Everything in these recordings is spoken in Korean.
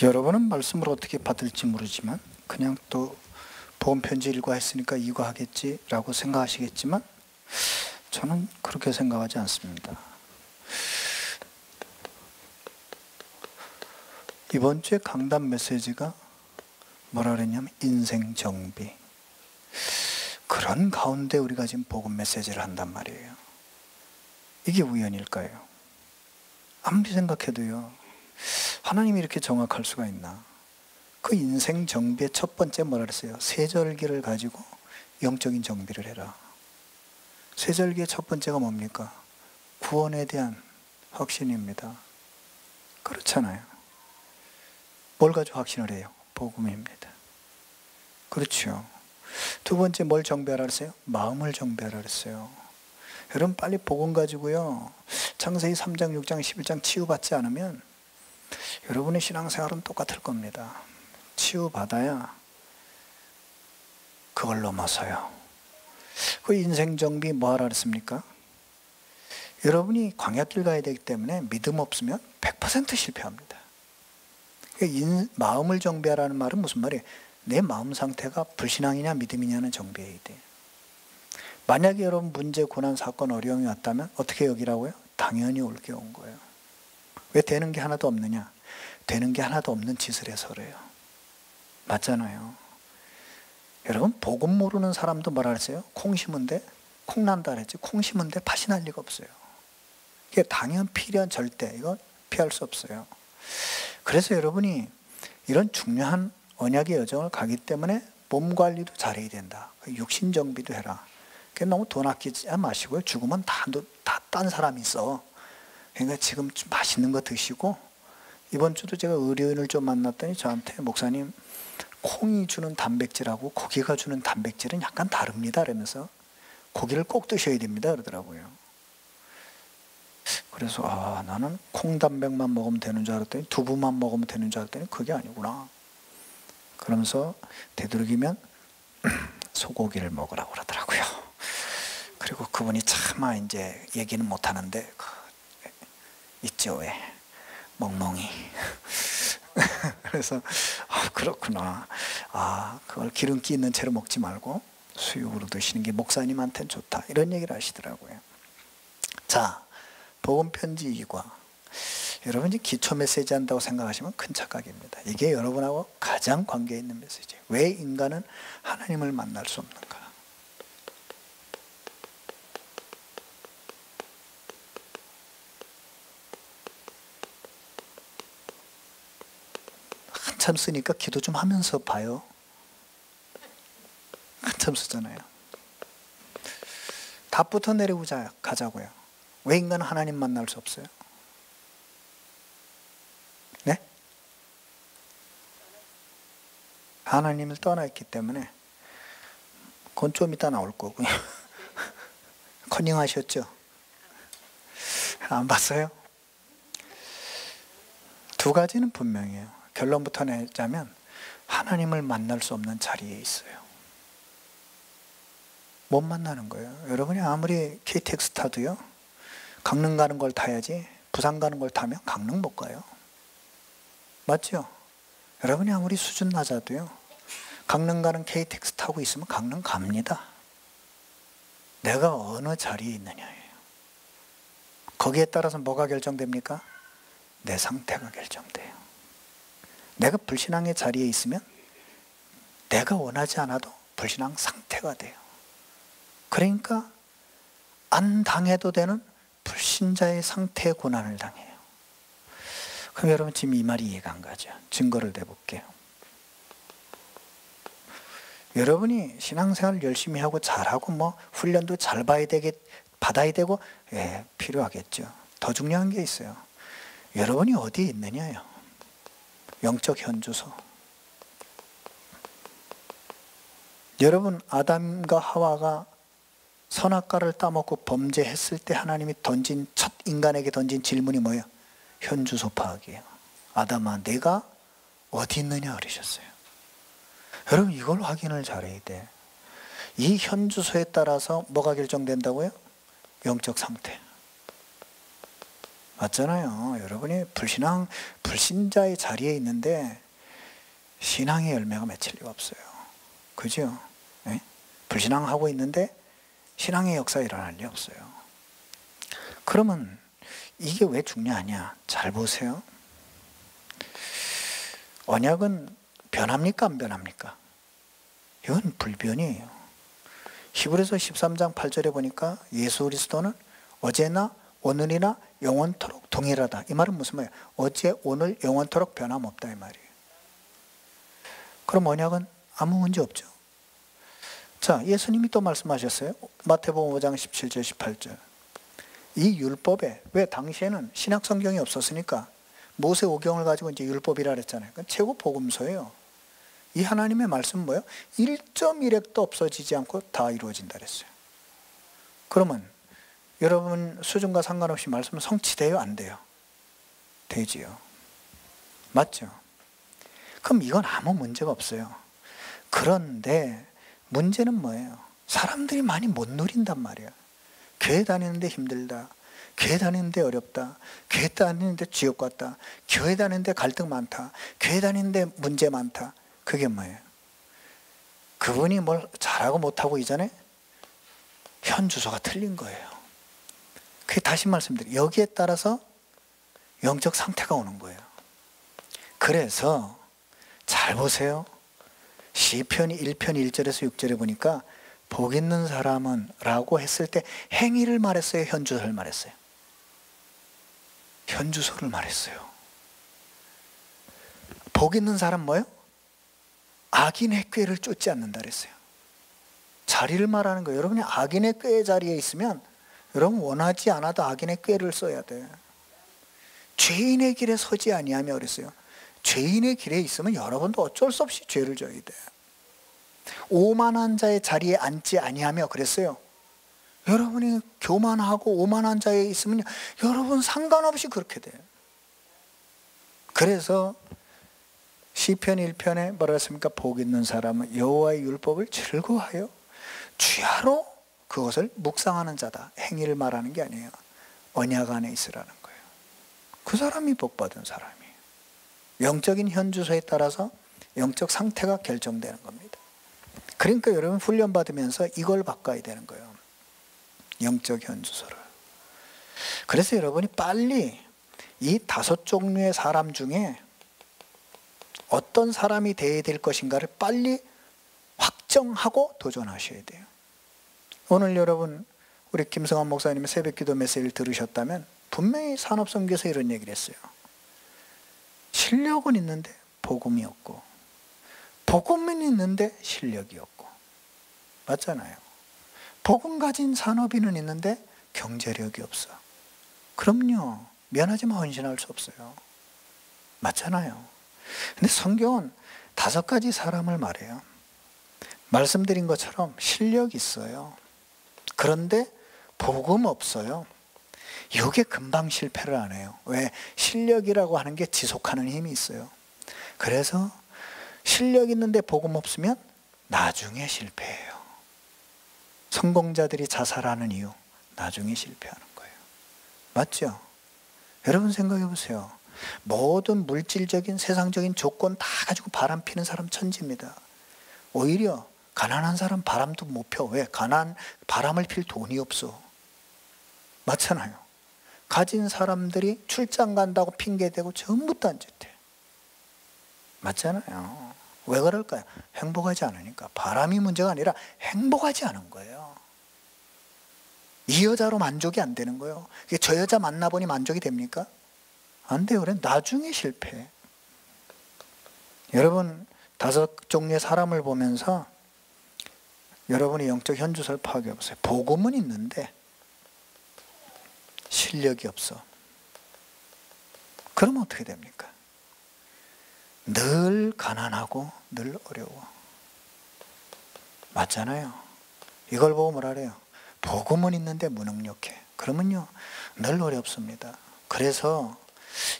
여러분은 말씀을 어떻게 받을지 모르지만 그냥 또 복음 편지 일과했으니까 이거 하겠지라고 생각하시겠지만 저는 그렇게 생각하지 않습니다. 이번 주에 강단 메시지가 뭐라 그랬냐면 인생 정비. 그런 가운데 우리가 지금 복음 메시지를 한단 말이에요. 이게 우연일까요? 아무리 생각해도요. 하나님이 이렇게 정확할 수가 있나? 그 인생 정비의 첫 번째 뭐라 그랬어요? 세절기를 가지고 영적인 정비를 해라. 세절기의 첫 번째가 뭡니까? 구원에 대한 확신입니다. 그렇잖아요. 뭘 가지고 확신을 해요? 복음입니다. 그렇죠. 두 번째 뭘 정비하라 그랬어요? 마음을 정비하라 그랬어요. 여러분 빨리 복음 가지고요. 창세기 3장, 6장, 11장 치유받지 않으면 여러분의 신앙생활은 똑같을 겁니다. 치유받아야 그걸 넘어서요. 그 인생 정비 뭐 하라 그랬습니까? 여러분이 광야길 가야 되기 때문에 믿음 없으면 100% 실패합니다. 마음을 정비하라는 말은 무슨 말이에요? 내 마음 상태가 불신앙이냐 믿음이냐는 정비해야 돼. 만약에 여러분 문제, 고난, 사건, 어려움이 왔다면 어떻게 여기라고요? 당연히 올게 온 거예요. 왜 되는 게 하나도 없느냐? 되는 게 하나도 없는 짓을 해서래요. 맞잖아요. 여러분 복음 모르는 사람도 뭐라 그랬어요? 콩 심은데 콩 난다 그랬지. 콩 심은데 팥이 날 리가 없어요. 이게 당연 필연 절대 이거 피할 수 없어요. 그래서 여러분이 이런 중요한 언약의 여정을 가기 때문에 몸 관리도 잘해야 된다. 육신 정비도 해라. 너무 돈 아끼지 마시고요. 죽으면 다 딴 사람이 있어. 그러니까 지금 좀 맛있는 거 드시고 이번 주도 제가 의료인을 좀 만났더니 저한테 목사님 콩이 주는 단백질하고 고기가 주는 단백질은 약간 다릅니다. 그러면서 고기를 꼭 드셔야 됩니다. 그러더라고요. 그래서 나는 콩 단백만 먹으면 되는 줄 알았더니 두부만 먹으면 되는 줄 알았더니 그게 아니구나. 그러면서 되도록이면 소고기를 먹으라고 그러더라고요. 그리고 그분이 차마 이제 얘기는 못 하는데 있죠 왜 멍멍이. 그래서 그렇구나. 그걸 기름기 있는 채로 먹지 말고 수육으로 드시는 게 목사님한테는 좋다. 이런 얘기를 하시더라고요. 자, 복음 편지 2과. 여러분이 기초 메시지 한다고 생각하시면 큰 착각입니다. 이게 여러분하고 가장 관계 있는 메시지예요. 왜 인간은 하나님을 만날 수 없는가? 한참 쓰니까 기도 좀 하면서 봐요. 한참 쓰잖아요. 답부터 내리고 가자고요. 왜 인간은 하나님 만날 수 없어요? 네? 하나님을 떠나 있기 때문에 그건 좀 이따 나올 거고요. 커닝 하셨죠? 안 봤어요? 두 가지는 분명해요. 결론부터 내자면 하나님을 만날 수 없는 자리에 있어요. 못 만나는 거예요. 여러분이 아무리 KTX 타도요. 강릉 가는 걸 타야지 부산 가는 걸 타면 강릉 못 가요. 맞죠? 여러분이 아무리 수준 낮아도요. 강릉 가는 KTX 타고 있으면 강릉 갑니다. 내가 어느 자리에 있느냐예요. 거기에 따라서 뭐가 결정됩니까? 내 상태가 결정돼요. 내가 불신앙의 자리에 있으면 내가 원하지 않아도 불신앙 상태가 돼요. 그러니까 안 당해도 되는 불신자의 상태의 고난을 당해요. 그럼 여러분 지금 이 말이 이해가 안 가죠? 증거를 대볼게요. 여러분이 신앙생활 열심히 하고 잘하고 훈련도 잘 받아야 되고 필요하겠죠. 더 중요한 게 있어요. 여러분이 어디에 있느냐요. 영적 현주소. 여러분 아담과 하와가 선악과를 따먹고 범죄했을 때 하나님이 첫 인간에게 던진 질문이 뭐예요? 현주소 파악이에요. 아담아 내가 어디 있느냐 그러셨어요. 여러분 이걸 확인을 잘해야 돼. 이 현주소에 따라서 뭐가 결정된다고요? 영적 상태. 맞잖아요. 여러분이 불신자의 자리에 있는데 신앙의 열매가 맺힐 리가 없어요. 그죠? 네? 불신앙하고 있는데 신앙의 역사 일어날 리 없어요. 그러면 이게 왜 중요하냐? 잘 보세요. 언약은 변합니까? 안 변합니까? 이건 불변이에요. 히브리서 13장 8절에 보니까 예수 그리스도는 어제나 오늘이나 영원토록 동일하다. 이 말은 무슨 말이에요? 어제, 오늘, 영원토록 변함없다 이 말이에요. 그럼 언약은 아무 문제 없죠. 자, 예수님이 또 말씀하셨어요. 마태복음 5장 17절 18절. 이 율법에, 왜 당시에는 신약 성경이 없었으니까 모세 오경을 가지고 이제 율법이라 그랬잖아요. 그러니까 최고 복음서예요. 이 하나님의 말씀은 뭐예요? 1.1획도 없어지지 않고 다 이루어진다 그랬어요. 그러면 여러분 수준과 상관없이 말씀은 성취돼요? 안 돼요? 되지요. 맞죠? 그럼 이건 아무 문제가 없어요. 그런데 문제는 뭐예요? 사람들이 많이 못 누린단 말이에요. 교회 다니는데 힘들다. 교회 다니는데 어렵다. 교회 다니는데 지옥 같다. 교회 다니는데 갈등 많다. 교회 다니는데 문제 많다. 그게 뭐예요? 그분이 뭘 잘하고 못하고 이전에 현 주소가 틀린 거예요. 그게 다시 말씀드려요. 여기에 따라서 영적 상태가 오는 거예요. 그래서 잘 보세요. 시편이 1편 1절에서 6절에 보니까 복 있는 사람은 라고 했을 때 행위를 말했어요? 현주소를 말했어요? 현주소를 말했어요. 복 있는 사람 뭐예요? 악인의 꾀를 쫓지 않는다 그랬어요. 자리를 말하는 거예요. 여러분이 악인의 꾀의 자리에 있으면 여러분 원하지 않아도 악인의 꾀를 써야 돼. 죄인의 길에 서지 아니하며 그랬어요. 죄인의 길에 있으면 여러분도 어쩔 수 없이 죄를 져야 돼. 오만한 자의 자리에 앉지 아니하며 그랬어요. 여러분이 교만하고 오만한 자에 있으면 여러분 상관없이 그렇게 돼요. 그래서 시편 1편에 뭐라 했습니까? 복 있는 사람은 여호와의 율법을 즐거워하여 주야로 그것을 묵상하는 자다. 행위를 말하는 게 아니에요. 언약 안에 있으라는 거예요. 그 사람이 복받은 사람이에요. 영적인 현주소에 따라서 영적 상태가 결정되는 겁니다. 그러니까 여러분 훈련받으면서 이걸 바꿔야 되는 거예요. 영적 현주소를. 그래서 여러분이 빨리 이 5 종류의 사람 중에 어떤 사람이 되어야 될 것인가를 빨리 확정하고 도전하셔야 돼요. 오늘 여러분 우리 김성환 목사님의 새벽기도 메시지를 들으셨다면 분명히 산업선교에서 이런 얘기를 했어요. 실력은 있는데 복음이 없고 복음은 있는데 실력이 없고 맞잖아요. 복음 가진 산업인은 있는데 경제력이 없어. 그럼요. 미안하지만 헌신할 수 없어요. 맞잖아요. 근데 성경은 5가지 사람을 말해요. 말씀드린 것처럼 실력 있어요. 그런데 복음 없어요. 이게 금방 실패를 안 해요. 왜? 실력이라고 하는 게 지속하는 힘이 있어요. 그래서 실력 있는데 복음 없으면 나중에 실패해요. 성공자들이 자살하는 이유, 나중에 실패하는 거예요. 맞죠? 여러분 생각해 보세요. 모든 물질적인 세상적인 조건 다 가지고 바람 피는 사람 천지입니다. 오히려 가난한 사람 바람도 못 펴. 왜? 바람을 필 돈이 없어. 맞잖아요. 가진 사람들이 출장 간다고 핑계대고 전부 딴짓해. 맞잖아요. 왜 그럴까요? 행복하지 않으니까. 바람이 문제가 아니라 행복하지 않은 거예요. 이 여자로 만족이 안 되는 거예요. 저 여자 만나보니 만족이 됩니까? 안 돼요. 그래 나중에 실패해. 여러분 5 종류의 사람을 보면서 여러분의 영적 현주소를 파악해 보세요. 복음은 있는데 실력이 없어. 그러면 어떻게 됩니까? 늘 가난하고 늘 어려워. 맞잖아요. 이걸 보고 뭐라 그래요? 복음은 있는데 무능력해. 그러면요 늘 어렵습니다. 그래서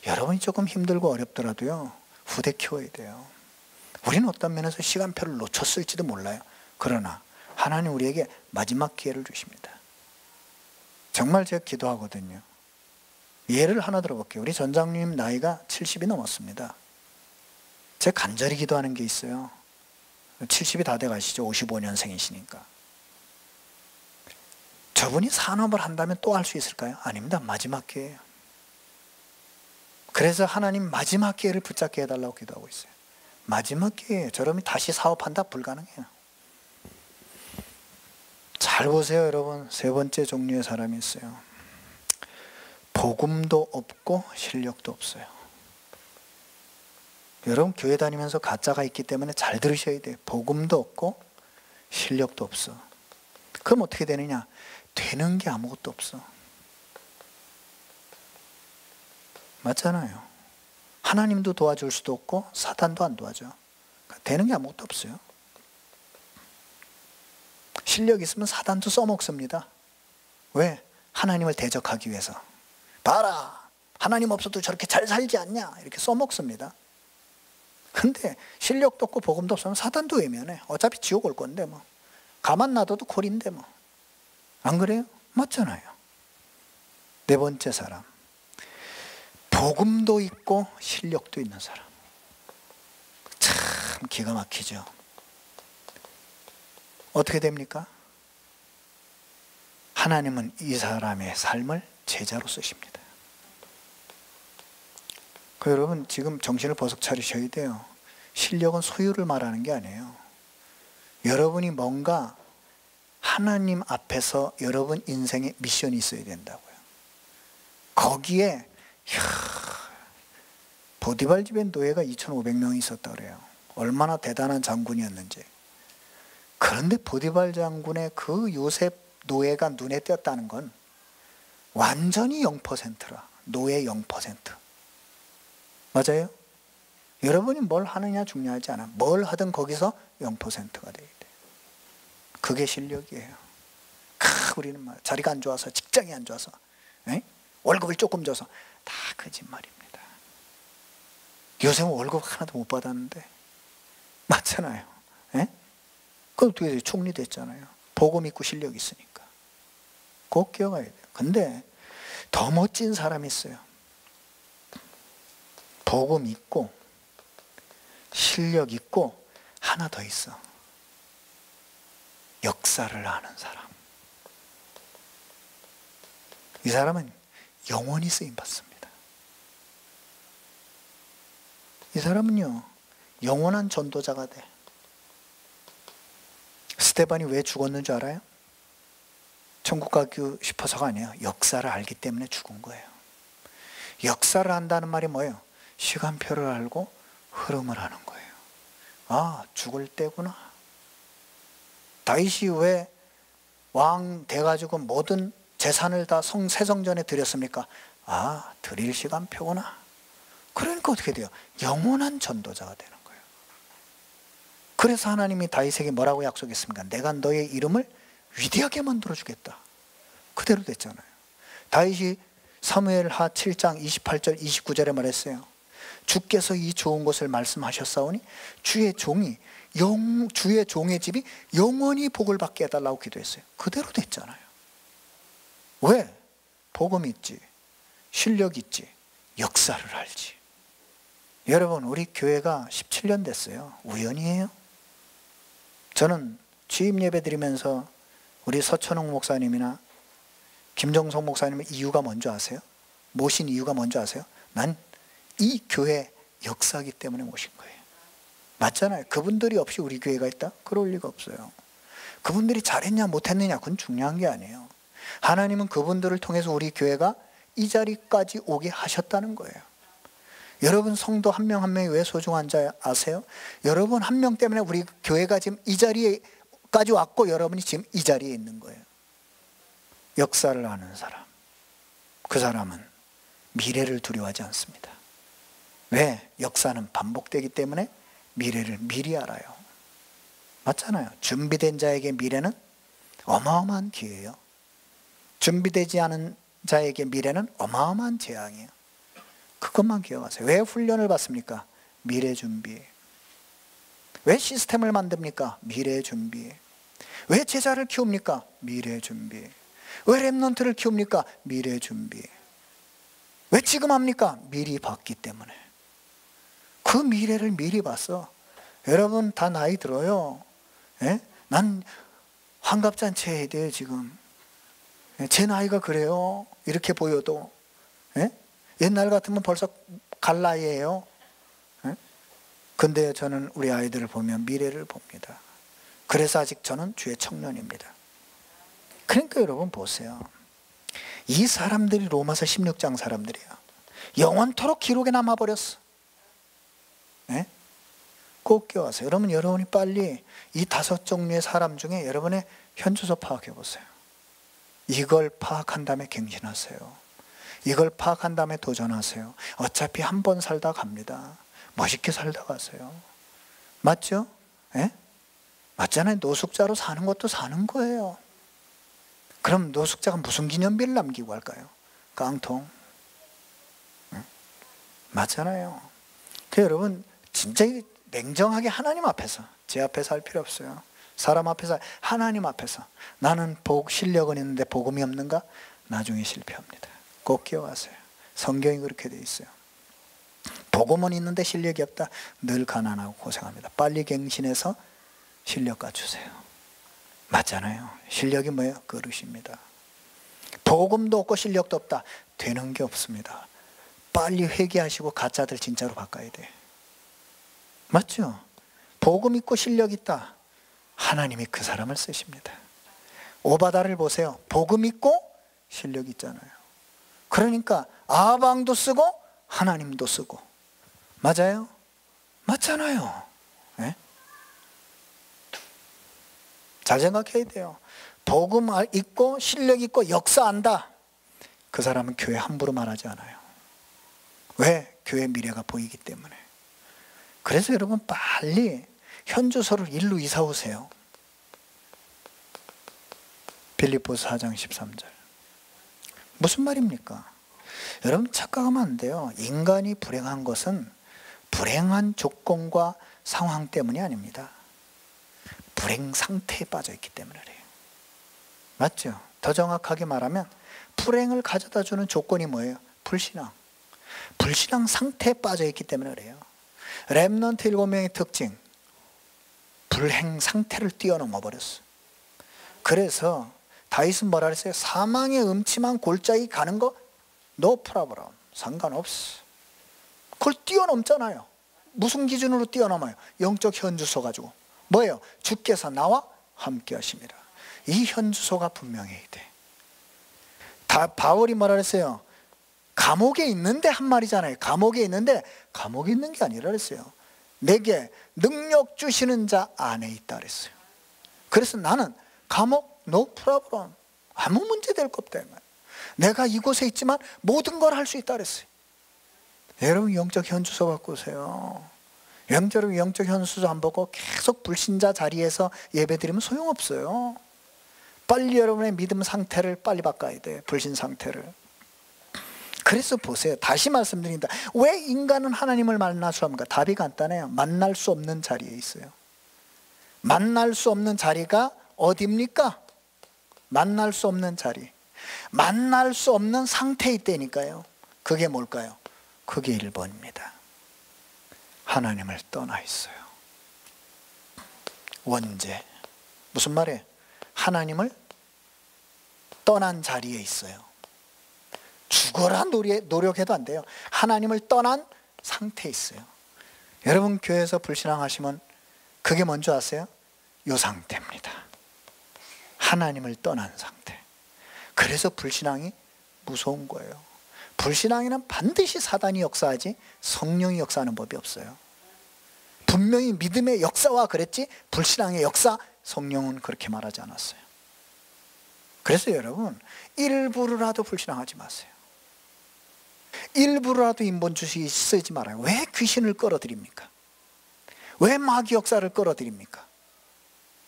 여러분이 조금 힘들고 어렵더라도요 후대 키워야 돼요. 우리는 어떤 면에서 시간표를 놓쳤을지도 몰라요. 그러나 하나님 우리에게 마지막 기회를 주십니다. 정말 제가 기도하거든요. 예를 하나 들어볼게요. 우리 전장님 나이가 70이 넘었습니다. 제가 간절히 기도하는 게 있어요. 70이 다 돼가시죠. 55년생이시니까. 저분이 산업을 한다면 또 할 수 있을까요? 아닙니다. 마지막 기회예요. 그래서 하나님 마지막 기회를 붙잡게 해달라고 기도하고 있어요. 마지막 기회예요. 저러면 다시 사업한다? 불가능해요. 잘 보세요, 여러분. 세 번째 종류의 사람이 있어요. 복음도 없고 실력도 없어요. 여러분 교회 다니면서 가짜가 있기 때문에 잘 들으셔야 돼요. 복음도 없고 실력도 없어. 그럼 어떻게 되느냐? 되는 게 아무것도 없어. 맞잖아요. 하나님도 도와줄 수도 없고 사탄도 안 도와줘. 되는 게 아무것도 없어요. 실력 있으면 사탄도 써먹습니다. 왜? 하나님을 대적하기 위해서. 봐라, 하나님 없어도 저렇게 잘 살지 않냐, 이렇게 써먹습니다. 근데 실력도 없고 복음도 없으면 사탄도 외면해. 어차피 지옥 올 건데 뭐. 가만 놔둬도 콜인데 뭐. 안 그래요? 맞잖아요. 네 번째 사람. 복음도 있고 실력도 있는 사람. 참 기가 막히죠. 어떻게 됩니까? 하나님은 이 사람의 삶을 제자로 쓰십니다. 여러분 지금 정신을 버석 차리셔야 돼요. 실력은 소유를 말하는 게 아니에요. 여러분이 뭔가 하나님 앞에서 여러분 인생에 미션이 있어야 된다고요. 거기에 보디발 집에 노예가 2,500명이 있었다 그래요. 얼마나 대단한 장군이었는지. 그런데 보디발 장군의 그 요셉 노예가 눈에 띄었다는 건 완전히 0%라. 노예 0%. 맞아요? 여러분이 뭘 하느냐 중요하지 않아. 뭘 하든 거기서 0%가 돼야 돼. 그게 실력이에요. 우리는 막 자리가 안 좋아서, 직장이 안 좋아서, 월급을 조금 줘서 다 거짓말입니다. 요새는 월급 하나도 못 받았는데. 맞잖아요. 그럼 어떻게 돼요? 총리 됐잖아요. 복음 있고 실력 있으니까. 꼭 기억해야 돼요. 근데 더 멋진 사람이 있어요. 복음 있고 실력 있고 하나 더 있어. 역사를 아는 사람. 이 사람은 영원히 쓰임받습니다. 이 사람은요 영원한 전도자가 돼. 스테반이 왜 죽었는 줄 알아요? 천국 가고 싶어서가 아니에요. 역사를 알기 때문에 죽은 거예요. 역사를 안다는 말이 뭐예요? 시간표를 알고 흐름을 하는 거예요. 아, 죽을 때구나. 다윗이 왜 왕 돼가지고 모든 재산을 다 세성전에 드렸습니까? 아, 드릴 시간표구나. 그러니까 어떻게 돼요? 영원한 전도자가 되는 거예요. 그래서 하나님이 다윗에게 뭐라고 약속했습니까? 내가 너의 이름을 위대하게 만들어주겠다. 그대로 됐잖아요. 다윗이 사무엘하 7장 28절 29절에 말했어요. 주께서 이 좋은 것을 말씀하셨사오니 주의 종의 집이 영원히 복을 받게 해달라고 기도했어요. 그대로 됐잖아요. 왜? 복음 있지, 실력 있지, 역사를 알지. 여러분 우리 교회가 17년 됐어요. 우연이에요? 저는 취임 예배 드리면서 우리 서천웅 목사님이나 김정성 목사님의 이유가 뭔지 아세요? 모신 이유가 뭔지 아세요? 난 이 교회 역사이기 때문에 모신 거예요. 맞잖아요. 그분들이 없이 우리 교회가 있다? 그럴 리가 없어요. 그분들이 잘했냐 못했느냐 그건 중요한 게 아니에요. 하나님은 그분들을 통해서 우리 교회가 이 자리까지 오게 하셨다는 거예요. 여러분 성도 한 명 한 명이 왜 소중한 줄 아세요? 여러분 한 명 때문에 우리 교회가 지금 이 자리에까지 왔고 여러분이 지금 이 자리에 있는 거예요. 역사를 아는 사람. 그 사람은 미래를 두려워하지 않습니다. 왜? 역사는 반복되기 때문에 미래를 미리 알아요. 맞잖아요. 준비된 자에게 미래는 어마어마한 기회예요. 준비되지 않은 자에게 미래는 어마어마한 재앙이에요. 그것만 기억하세요. 왜 훈련을 받습니까? 미래 준비. 왜 시스템을 만듭니까? 미래 준비. 왜 제자를 키웁니까? 미래 준비. 왜 렘넌트를 키웁니까? 미래 준비. 왜 지금 합니까? 미리 봤기 때문에. 그 미래를 미리 봤어. 여러분 다 나이 들어요. 예? 난 환갑잔치 해야 돼요 지금. 제 나이가 그래요. 이렇게 보여도. 예? 옛날 같으면 벌써 갈 나이예요. 예? 근데 저는 우리 아이들을 보면 미래를 봅니다. 그래서 아직 저는 주의 청년입니다. 그러니까 여러분 보세요. 이 사람들이 로마서 16장 사람들이야. 영원토록 기록에 남아버렸어. 예? 꼭 껴와서 여러분이 빨리 이 5종류의 사람 중에 여러분의 현주소 파악해 보세요. 이걸 파악한 다음에 갱신하세요. 이걸 파악한 다음에 도전하세요. 어차피 한 번 살다 갑니다. 멋있게 살다 가세요. 맞죠? 예? 맞잖아요. 노숙자로 사는 것도 사는 거예요. 그럼 노숙자가 무슨 기념비를 남기고 할까요? 깡통. 예? 맞잖아요. 여러분 진짜 냉정하게 하나님 앞에서, 제 앞에서 할 필요 없어요. 사람 앞에서, 하나님 앞에서 나는 실력은 있는데 복음이 없는가? 나중에 실패합니다. 꼭 기억하세요. 성경이 그렇게 돼 있어요. 복음은 있는데 실력이 없다. 늘 가난하고 고생합니다. 빨리 갱신해서 실력 갖추세요. 맞잖아요. 실력이 뭐예요? 그릇입니다. 복음도 없고 실력도 없다. 되는 게 없습니다. 빨리 회개하시고 가짜들 진짜로 바꿔야 돼. 맞죠? 복음 있고 실력 있다. 하나님이 그 사람을 쓰십니다. 오바다를 보세요. 복음 있고 실력 있잖아요. 그러니까 아방도 쓰고 하나님도 쓰고. 맞아요? 맞잖아요. 네? 잘 생각해야 돼요. 복음 있고 실력 있고 역사 안다. 그 사람은 교회 함부로 말하지 않아요. 왜? 교회 미래가 보이기 때문에. 그래서 여러분 빨리 현주소를 일로 이사 오세요. 빌립보서 4장 13절. 무슨 말입니까? 여러분 착각하면 안 돼요. 인간이 불행한 것은 불행한 조건과 상황 때문이 아닙니다. 불행 상태에 빠져 있기 때문에 그래요. 맞죠? 더 정확하게 말하면 불행을 가져다 주는 조건이 뭐예요? 불신앙. 불신앙 상태에 빠져 있기 때문에 그래요. 렘넌트 7명의 특징, 불행 상태를 뛰어넘어 버렸어. 그래서 다윗은 뭐라 그랬어요? 사망의 음침한 골짜기 가는 거 no problem, 상관없어. 그걸 뛰어넘잖아요. 무슨 기준으로 뛰어넘어요? 영적 현주소 가지고. 뭐예요? 주께서 나와 함께 하십니다. 이 현주소가 분명해야 돼. 바울이 뭐라 그랬어요? 감옥에 있는데 한 말이잖아요. 감옥에 있는데 감옥에 있는 게 아니라 그랬어요. 내게 능력 주시는 자 안에 있다 그랬어요. 그래서 나는 감옥 no problem, 아무 문제 될 거 없다. 내가 이곳에 있지만 모든 걸 할 수 있다 그랬어요. 여러분 영적 현주소 갖고 오세요. 영적 현주소 안 보고 계속 불신자 자리에서 예배드리면 소용없어요. 빨리 여러분의 믿음 상태를 빨리 바꿔야 돼요. 불신 상태를. 그래서 보세요. 다시 말씀드립니다. 왜 인간은 하나님을 만날 수 없는가? 답이 간단해요. 만날 수 없는 자리에 있어요. 만날 수 없는 자리가 어디입니까? 만날 수 없는 자리. 만날 수 없는 상태에 있다니까요. 그게 뭘까요? 그게 1번입니다. 하나님을 떠나 있어요. 원죄. 무슨 말이에요? 하나님을 떠난 자리에 있어요. 죽어라 노력해도 안 돼요. 하나님을 떠난 상태에 있어요. 여러분 교회에서 불신앙하시면 그게 뭔지 아세요? 이 상태입니다. 하나님을 떠난 상태. 그래서 불신앙이 무서운 거예요. 불신앙에는 반드시 사단이 역사하지 성령이 역사하는 법이 없어요. 분명히 믿음의 역사와 그랬지 불신앙의 역사, 성령은 그렇게 말하지 않았어요. 그래서 여러분 일부러라도 불신앙하지 마세요. 일부러라도 인본주의 쓰지 말아요. 왜 귀신을 끌어들입니까? 왜 마귀 역사를 끌어들입니까?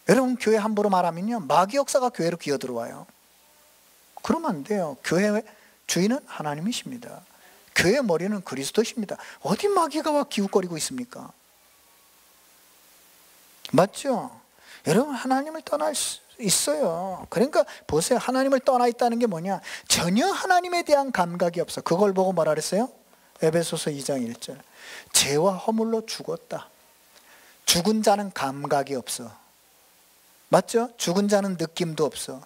여러분 교회 함부로 말하면요 마귀 역사가 교회로 기어들어와요. 그러면 안 돼요. 교회 주인은 하나님이십니다. 교회 머리는 그리스도십니다. 어디 마귀가 와 기웃거리고 있습니까? 맞죠? 여러분 하나님을 떠날 있어요. 그러니까 보세요. 하나님을 떠나 있다는 게 뭐냐? 전혀 하나님에 대한 감각이 없어. 그걸 보고 뭐라 그랬어요? 에베소서 2장 1절. 죄와 허물로 죽었다. 죽은 자는 감각이 없어. 맞죠? 죽은 자는 느낌도 없어.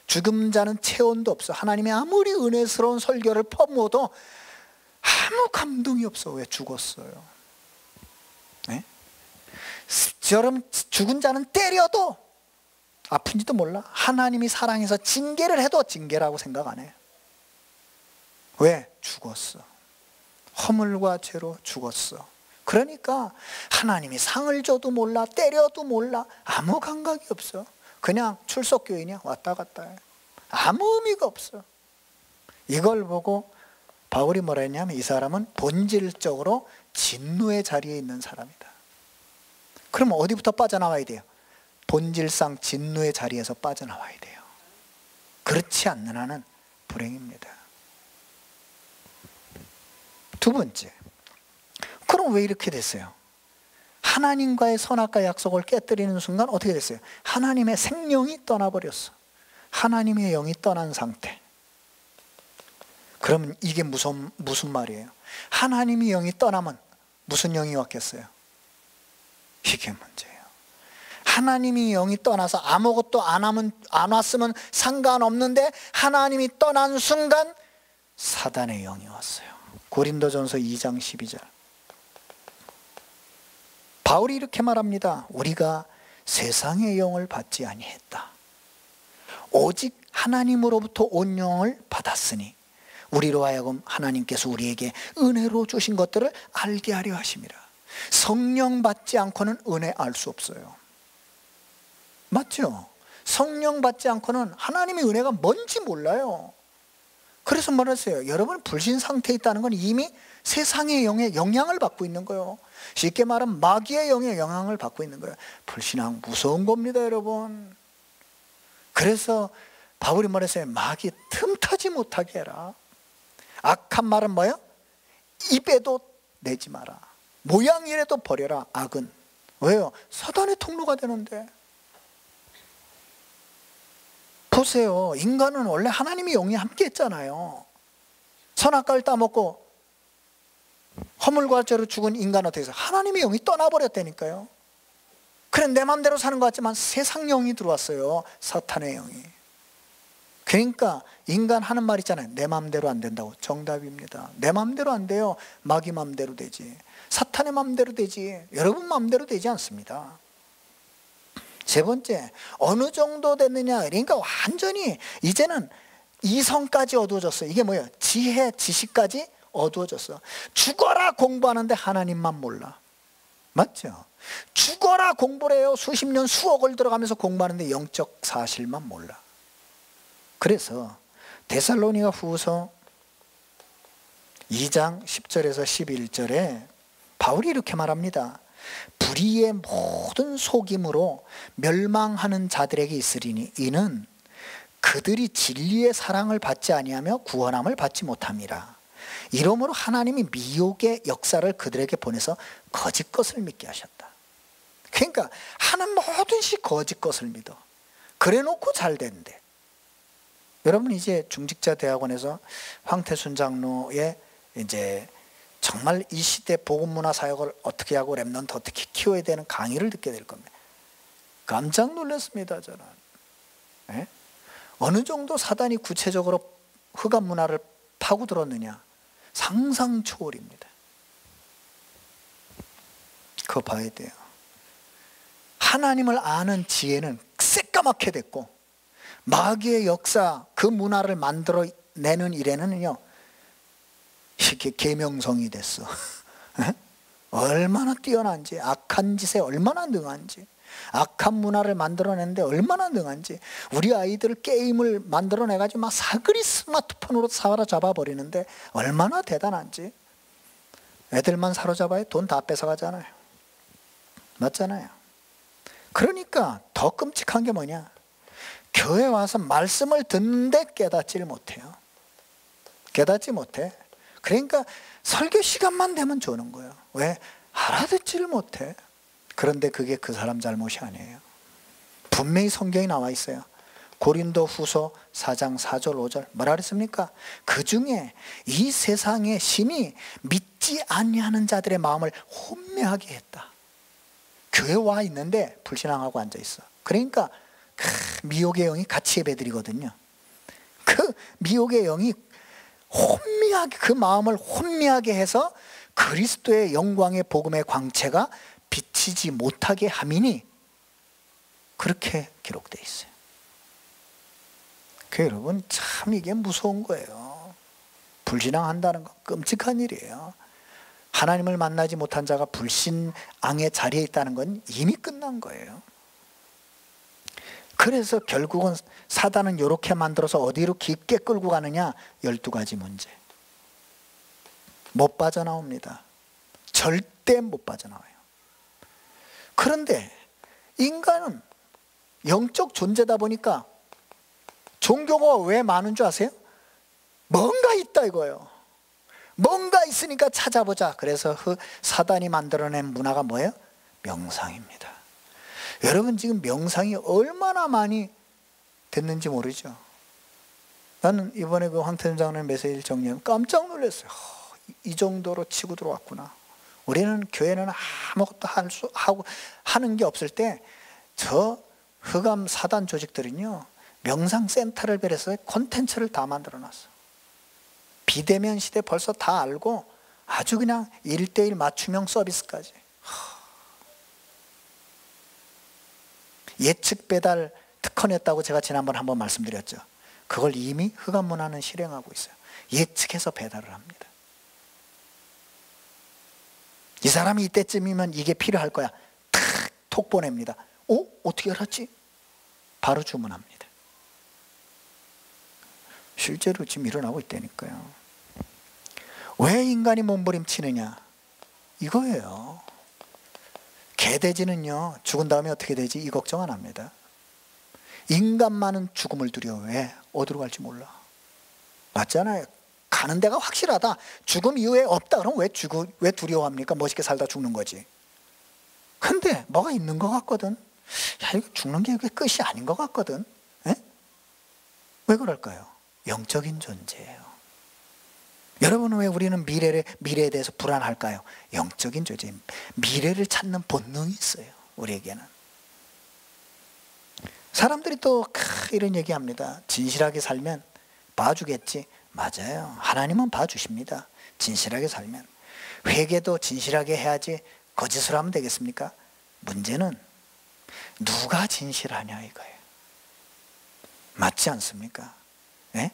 죽은 자는 체온도 없어. 하나님의 아무리 은혜스러운 설교를 퍼부어도 아무 감동이 없어. 왜? 죽었어요. 네? 여러분, 죽은 자는 때려도 아픈지도 몰라. 하나님이 사랑해서 징계를 해도 징계라고 생각 안 해요. 왜? 죽었어. 허물과 죄로 죽었어. 그러니까 하나님이 상을 줘도 몰라, 때려도 몰라, 아무 감각이 없어. 그냥 출석교인이야. 왔다 갔다 해. 아무 의미가 없어. 이걸 보고 바울이 뭐라 했냐면 이 사람은 본질적으로 진노의 자리에 있는 사람이다. 그럼 어디부터 빠져나와야 돼요? 본질상 진노의 자리에서 빠져나와야 돼요. 그렇지 않는 한은 불행입니다. 두 번째, 그럼 왜 이렇게 됐어요? 하나님과의 선악과의 약속을 깨뜨리는 순간 어떻게 됐어요? 하나님의 생명이 떠나버렸어. 하나님의 영이 떠난 상태. 그러면 이게 무슨 말이에요? 하나님의 영이 떠나면 무슨 영이 왔겠어요? 이게 문제예요. 하나님이 영이 떠나서 아무것도 안 왔으면 상관없는데 하나님이 떠난 순간 사단의 영이 왔어요. 고린도전서 2장 12절. 바울이 이렇게 말합니다. 우리가 세상의 영을 받지 아니했다. 오직 하나님으로부터 온 영을 받았으니 우리로 하여금 하나님께서 우리에게 은혜로 주신 것들을 알게 하려 하심이라. 성령 받지 않고는 은혜 알 수 없어요. 맞죠? 성령 받지 않고는 하나님의 은혜가 뭔지 몰라요. 그래서 말했어요. 여러분 불신 상태에 있다는 건 이미 세상의 영의 영향을 받고 있는 거예요. 쉽게 말하면 마귀의 영의 영향을 받고 있는 거예요. 불신앙 무서운 겁니다, 여러분. 그래서 바울이 말했어요. 마귀 틈타지 못하게 해라. 악한 말은 뭐예요? 입에도 내지 마라. 모양이라도 버려라. 악은. 왜요? 사단의 통로가 되는데. 보세요. 인간은 원래 하나님의 영이 함께 했잖아요. 선악과를 따먹고 허물과 죄로 죽은 인간 어떻게 해서 하나님의 영이 떠나버렸다니까요. 그래 내 마음대로 사는 것 같지만 세상 영이 들어왔어요. 사탄의 영이. 그러니까 인간 하는 말 있잖아요. 내 마음대로 안 된다고. 정답입니다. 내 마음대로 안 돼요. 마귀 마음대로 되지. 사탄의 마음대로 되지. 여러분 마음대로 되지 않습니다. 세 번째, 어느 정도 됐느냐. 그러니까 완전히 이제는 이성까지 어두워졌어요. 이게 뭐예요? 지혜, 지식까지 어두워졌어. 죽어라 공부하는데 하나님만 몰라. 맞죠? 죽어라 공부를 해요. 수십 년 수억을 들어가면서 공부하는데 영적 사실만 몰라. 그래서 데살로니가 후서 2장 10절에서 11절에 바울이 이렇게 말합니다. 불의의 모든 속임으로 멸망하는 자들에게 있으리니 이는 그들이 진리의 사랑을 받지 아니하며 구원함을 받지 못함이라. 이러므로 하나님이 미혹의 역사를 그들에게 보내서 거짓 것을 믿게 하셨다. 그러니까 하는 모든 시 거짓 것을 믿어. 그래 놓고 잘 된대. 여러분 이제 중직자 대학원에서 황태순 장로의 이제 정말 이 시대 복음문화 사역을 어떻게 하고 렘넌트 어떻게 키워야 되는 강의를 듣게 될 겁니다. 깜짝 놀랐습니다, 저는. 네? 어느 정도 사단이 구체적으로 흑암 문화를 파고들었느냐. 상상 초월입니다. 그거 봐야 돼요. 하나님을 아는 지혜는 새까맣게 됐고 마귀의 역사 그 문화를 만들어내는 일에는요 이렇게 계명성이 됐어. 얼마나 뛰어난지, 악한 짓에 얼마나 능한지, 악한 문화를 만들어내는데 얼마나 능한지. 우리 아이들 게임을 만들어내가지고 막 사그리 스마트폰으로 사로잡아 버리는데 얼마나 대단한지. 애들만 사로잡아야 돈 다 뺏어가잖아요. 맞잖아요. 그러니까 더 끔찍한 게 뭐냐. 교회 와서 말씀을 듣는데 깨닫지를 못해요. 깨닫지 못해. 그러니까 설교 시간만 되면 주는 거예요. 왜? 알아듣지를 못해. 그런데 그게 그 사람 잘못이 아니에요. 분명히 성경에 나와 있어요. 고린도 후서 4장 4절 5절 뭐라 그랬습니까? 그 중에 이 세상의 신이 믿지 아니하는 자들의 마음을 혼미하게 했다. 교회 와 있는데 불신앙하고 앉아 있어. 그러니까 미혹의 영이 같이 예배드리거든요. 그 미혹의 영이 혼미하게, 그 마음을 혼미하게 해서 그리스도의 영광의 복음의 광채가 비치지 못하게 함이니 그렇게 기록되어 있어요. 그 여러분, 참 이게 무서운 거예요. 불신앙한다는 건 끔찍한 일이에요. 하나님을 만나지 못한 자가 불신앙의 자리에 있다는 건 이미 끝난 거예요. 그래서 결국은 사단은 이렇게 만들어서 어디로 깊게 끌고 가느냐? 12가지 문제. 못 빠져나옵니다. 절대 못 빠져나와요. 그런데 인간은 영적 존재다 보니까 종교가 왜 많은 줄 아세요? 뭔가 있다 이거예요. 뭔가 있으니까 찾아보자. 그래서 사단이 만들어낸 문화가 뭐예요? 명상입니다. 여러분 지금 명상이 얼마나 많이 됐는지 모르죠. 나는 이번에 그 황태준 장로님 메시지를 정리하면 깜짝 놀랐어요. 이 정도로 치고 들어왔구나. 우리는 교회는 아무것도 하는 게 없을 때 저 흑암 사단 조직들은요, 명상센터를 빌어서 콘텐츠를 다 만들어 놨어. 비대면 시대 벌써 다 알고 아주 그냥 1:1 맞춤형 서비스까지. 예측 배달 특허냈다고 제가 지난번에 한번 말씀드렸죠. 그걸 이미 흑암 문화는 실행하고 있어요. 예측해서 배달을 합니다. 이 사람이 이때쯤이면 이게 필요할 거야. 톡 보냅니다. 어떻게 알았지? 바로 주문합니다. 실제로 지금 일어나고 있다니까요. 왜 인간이 몸부림치느냐? 이거예요. 개돼지는요, 죽은 다음에 어떻게 되지? 이 걱정 안 합니다. 인간만은 죽음을 두려워. 왜? 어디로 갈지 몰라. 맞잖아요. 가는 데가 확실하다. 죽음 이후에 없다. 그럼 왜 두려워합니까? 멋있게 살다 죽는 거지. 근데 뭐가 있는 것 같거든. 야, 이거 죽는 게 끝이 아닌 것 같거든. 에? 왜 그럴까요? 영적인 존재예요. 여러분, 왜 우리는 미래에 대해서 불안할까요? 영적인 존재, 미래를 찾는 본능이 있어요. 우리에게는. 사람들이 또 이런 얘기합니다. 진실하게 살면 봐주겠지. 맞아요. 하나님은 봐주십니다. 진실하게 살면. 회개도 진실하게 해야지 거짓으로 하면 되겠습니까? 문제는 누가 진실하냐 이거예요. 맞지 않습니까? 네?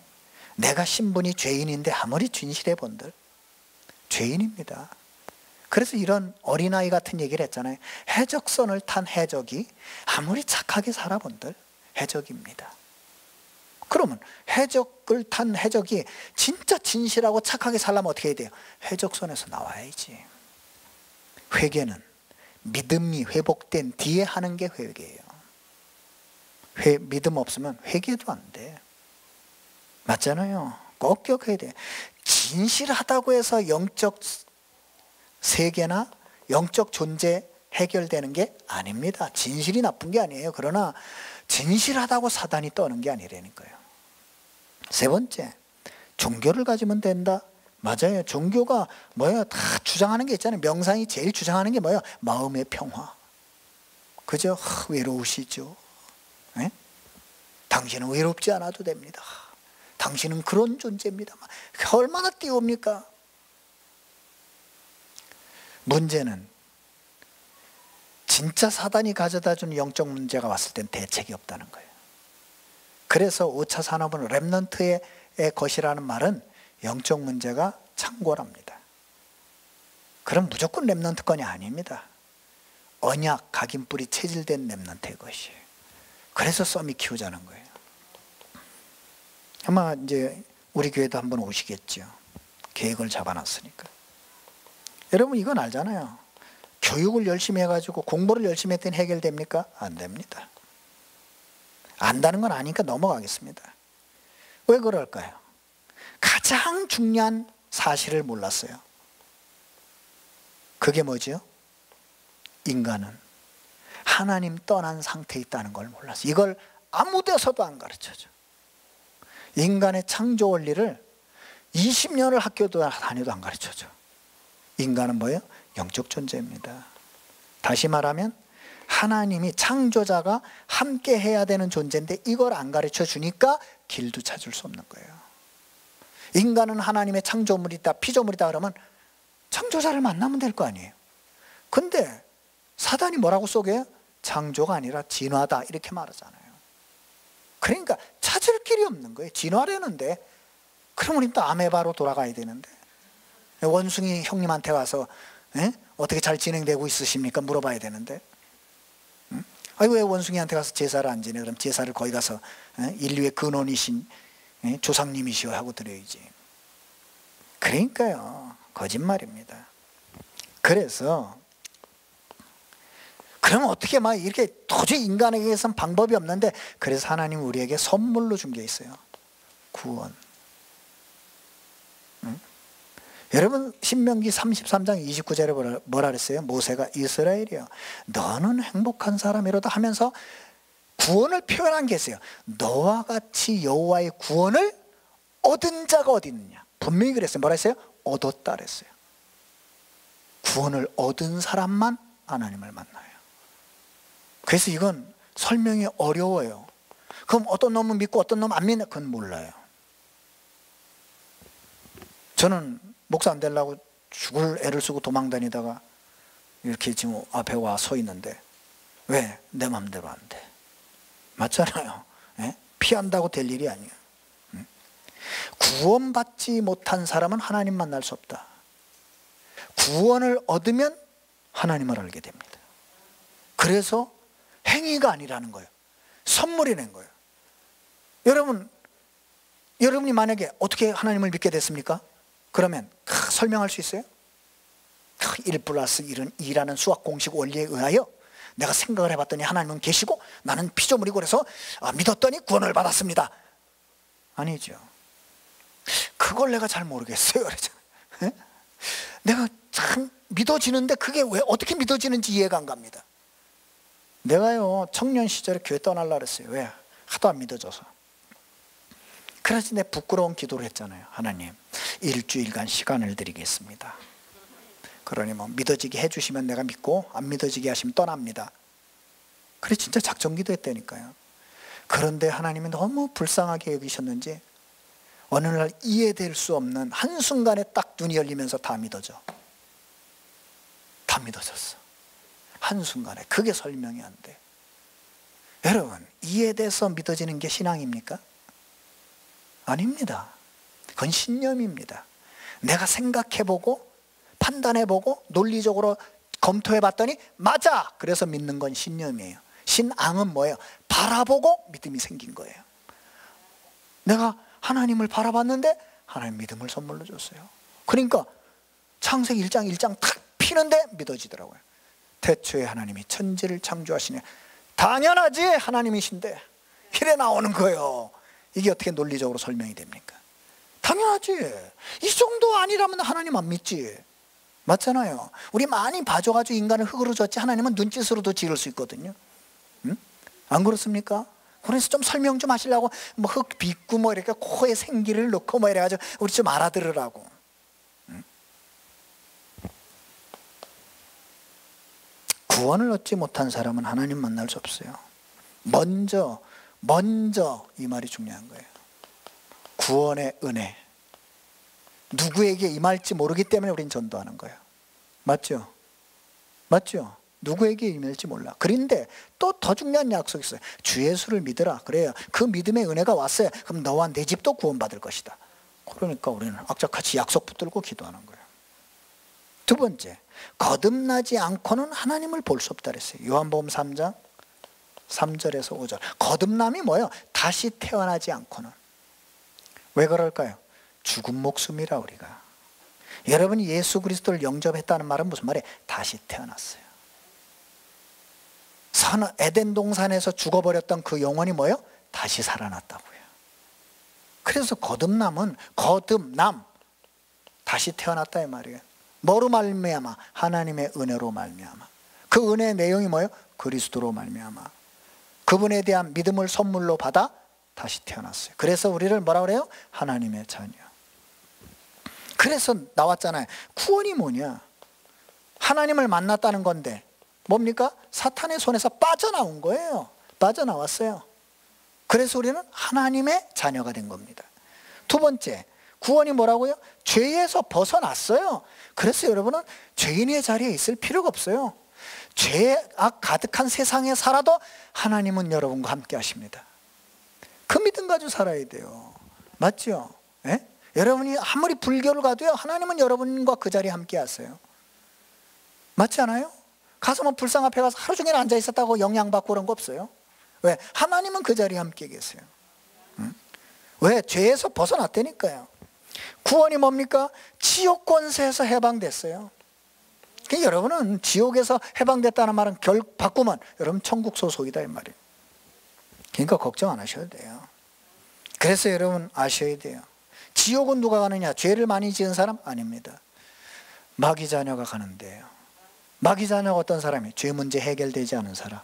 내가 신분이 죄인인데 아무리 진실해 본들 죄인입니다. 그래서 이런 어린아이 같은 얘기를 했잖아요. 해적선을 탄 해적이 아무리 착하게 살아본들 해적입니다. 그러면 해적을 탄 해적이 진짜 진실하고 착하게 살려면 어떻게 해야 돼요? 해적선에서 나와야지. 회개는 믿음이 회복된 뒤에 하는 게 회개예요. 믿음 없으면 회개도 안 돼. 맞잖아요. 꼭 기억해야 돼. 진실하다고 해서 영적 세계나 영적 존재 해결되는 게 아닙니다. 진실이 나쁜 게 아니에요. 그러나 진실하다고 사단이 떠는 게 아니라니까요. 세 번째, 종교를 가지면 된다. 맞아요. 종교가 뭐예요? 다 주장하는 게 있잖아요. 명상이 제일 주장하는 게 뭐예요? 마음의 평화. 그죠? 외로우시죠? 네? 당신은 외롭지 않아도 됩니다. 당신은 그런 존재입니다. 얼마나 띄웁니까? 문제는 진짜 사단이 가져다 준 영적 문제가 왔을 땐 대책이 없다는 거예요. 그래서 5차 산업은 렘넌트의 것이라는 말은 영적 문제가 창궐합니다. 그럼 무조건 렘넌트권이 아닙니다. 언약, 각인뿌리 체질된 렘넌트의 것이에요. 그래서 썸이 키우자는 거예요. 아마 이제 우리 교회도 한번 오시겠죠. 계획을 잡아놨으니까. 여러분 이건 알잖아요. 교육을 열심히 해가지고 공부를 열심히 했더니 해결됩니까? 안 됩니다. 안다는 건 아니니까 넘어가겠습니다. 왜 그럴까요? 가장 중요한 사실을 몰랐어요. 그게 뭐죠? 인간은 하나님 떠난 상태에 있다는 걸 몰랐어요. 이걸 아무 데서도 안 가르쳐줘. 인간의 창조 원리를 20년을 학교도 다녀도 안 가르쳐줘. 인간은 뭐예요? 영적 존재입니다. 다시 말하면 하나님이, 창조자가 함께 해야 되는 존재인데 이걸 안 가르쳐 주니까 길도 찾을 수 없는 거예요. 인간은 하나님의 창조물이다, 피조물이다 그러면 창조자를 만나면 될 거 아니에요. 근데 사단이 뭐라고 속여요? 창조가 아니라 진화다 이렇게 말하잖아요. 그러니까 찾을 길이 없는 거예요. 진화라는데 그럼 우린 또 아메바로 돌아가야 되는데, 원숭이 형님한테 와서 어떻게 잘 진행되고 있으십니까? 물어봐야 되는데, 아니 왜 원숭이한테 가서 제사를 안 지내? 그럼 제사를 거기 가서 인류의 근원이신 조상님이시여 하고 드려야지. 그러니까요, 거짓말입니다. 그래서 그러면 어떻게 막 이렇게 도저히 인간에게선 방법이 없는데, 그래서 하나님 우리에게 선물로 준 게 있어요. 구원. 여러분 신명기 33장 29절에 뭐라 그랬어요? 모세가 이스라엘이여 너는 행복한 사람이로다 하면서 구원을 표현한 게 있어요. 너와 같이 여호와의 구원을 얻은 자가 어디 있느냐. 분명히 그랬어요. 뭐라 했어요? 얻었다 그랬어요. 구원을 얻은 사람만 하나님을 만나요. 그래서 이건 설명이 어려워요. 그럼 어떤 놈은 믿고 어떤 놈은 안 믿나? 그건 몰라요. 저는 목사 안 되려고 죽을 애를 쓰고 도망다니다가 이렇게 지금 앞에 와 서 있는데 왜? 내 맘대로 안 돼. 맞잖아요. 피한다고 될 일이 아니에요. 구원받지 못한 사람은 하나님 만날 수 없다. 구원을 얻으면 하나님을 알게 됩니다. 그래서 행위가 아니라는 거예요. 선물이라는 거예요. 여러분이 만약에 어떻게 하나님을 믿게 됐습니까? 그러면 설명할 수 있어요? 1 플러스 1은 2라는 수학 공식 원리에 의하여 내가 생각을 해봤더니 하나님은 계시고 나는 피조물이고 그래서 믿었더니 구원을 받았습니다. 아니죠. 그걸 내가 잘 모르겠어요. 그러잖아요. 내가 참 믿어지는데 그게 왜 어떻게 믿어지는지 이해가 안 갑니다. 내가요 청년 시절에 교회 떠날라 그랬어요. 왜? 하도 안 믿어져서. 그래서 내 부끄러운 기도를 했잖아요. 하나님 일주일간 시간을 드리겠습니다. 그러니 뭐 믿어지게 해주시면 내가 믿고 안 믿어지게 하시면 떠납니다. 그래 진짜 작정기도 했다니까요. 그런데 하나님이 너무 불쌍하게 여기셨는지 어느 날 이해될 수 없는 한순간에 딱 눈이 열리면서 다 믿어져. 다 믿어졌어. 한순간에. 그게 설명이 안 돼. 여러분 이해돼서 믿어지는 게 신앙입니까? 아닙니다. 그건 신념입니다. 내가 생각해보고 판단해보고 논리적으로 검토해봤더니 맞아! 그래서 믿는 건 신념이에요. 신앙은 뭐예요? 바라보고 믿음이 생긴 거예요. 내가 하나님을 바라봤는데 하나님 믿음을 선물로 줬어요. 그러니까 창세기 1장 1장 탁 피는데 믿어지더라고요. 태초에 하나님이 천지를 창조하시네. 당연하지 하나님이신데 이래 나오는 거예요. 이게 어떻게 논리적으로 설명이 됩니까? 당연하지. 이 정도 아니라면 하나님 안 믿지. 맞잖아요. 우리 많이 봐줘가지고 인간을 흙으로 줬지 하나님은 눈짓으로도 지을 수 있거든요. 응? 안 그렇습니까? 그래서 좀 설명 좀 하시려고 뭐 흙 빚고 뭐 이렇게 코에 생기를 넣고 뭐 이래가지고 우리 좀 알아들으라고. 응? 구원을 얻지 못한 사람은 하나님 만날 수 없어요. 먼저 이 말이 중요한 거예요. 구원의 은혜. 누구에게 임할지 모르기 때문에 우린 전도하는 거예요. 맞죠? 맞죠? 누구에게 임할지 몰라. 그런데 또 더 중요한 약속이 있어요. 주 예수를 믿으라. 그래요. 그 믿음의 은혜가 왔어요. 그럼 너와 내 집도 구원받을 것이다. 그러니까 우리는 악착같이 약속 붙들고 기도하는 거예요. 두 번째, 거듭나지 않고는 하나님을 볼 수 없다 그랬어요. 요한복음 3장 3절에서 5절. 거듭남이 뭐예요? 다시 태어나지 않고는. 왜 그럴까요? 죽은 목숨이라 우리가. 여러분이 예수 그리스도를 영접했다는 말은 무슨 말이에요? 다시 태어났어요. 에덴 동산에서 죽어버렸던 그 영혼이 뭐예요? 다시 살아났다고요. 그래서 거듭남은 다시 태어났다 이 말이에요. 뭐로 말미암아? 하나님의 은혜로 말미암아. 그 은혜의 내용이 뭐예요? 그리스도로 말미암아 그분에 대한 믿음을 선물로 받아 다시 태어났어요. 그래서 우리를 뭐라 그래요? 하나님의 자녀. 그래서 나왔잖아요. 구원이 뭐냐? 하나님을 만났다는 건데 뭡니까? 사탄의 손에서 빠져나온 거예요. 빠져나왔어요. 그래서 우리는 하나님의 자녀가 된 겁니다. 두 번째, 구원이 뭐라고요? 죄에서 벗어났어요. 그래서 여러분은 죄인의 자리에 있을 필요가 없어요. 죄악 가득한 세상에 살아도 하나님은 여러분과 함께 하십니다. 그 믿음 가지고 살아야 돼요. 맞죠? 예? 여러분이 아무리 불교를 가도요, 하나님은 여러분과 그 자리에 함께 하세요. 맞지 않아요? 가서 뭐 불상 앞에 가서 하루 종일 앉아 있었다고 영향받고 그런 거 없어요. 왜? 하나님은 그 자리에 함께 계세요. 응? 왜? 죄에서 벗어났다니까요. 구원이 뭡니까? 지옥 권세에서 해방됐어요. 그러니까 여러분은 지옥에서 해방됐다는 말은 바꾸면 여러분 천국 소속이다 이 말이에요. 그러니까 걱정 안 하셔도 돼요. 그래서 여러분 아셔야 돼요. 지옥은 누가 가느냐? 죄를 많이 지은 사람? 아닙니다. 마귀 자녀가 가는데요. 마귀 자녀가 어떤 사람이에요? 죄 문제 해결되지 않은 사람.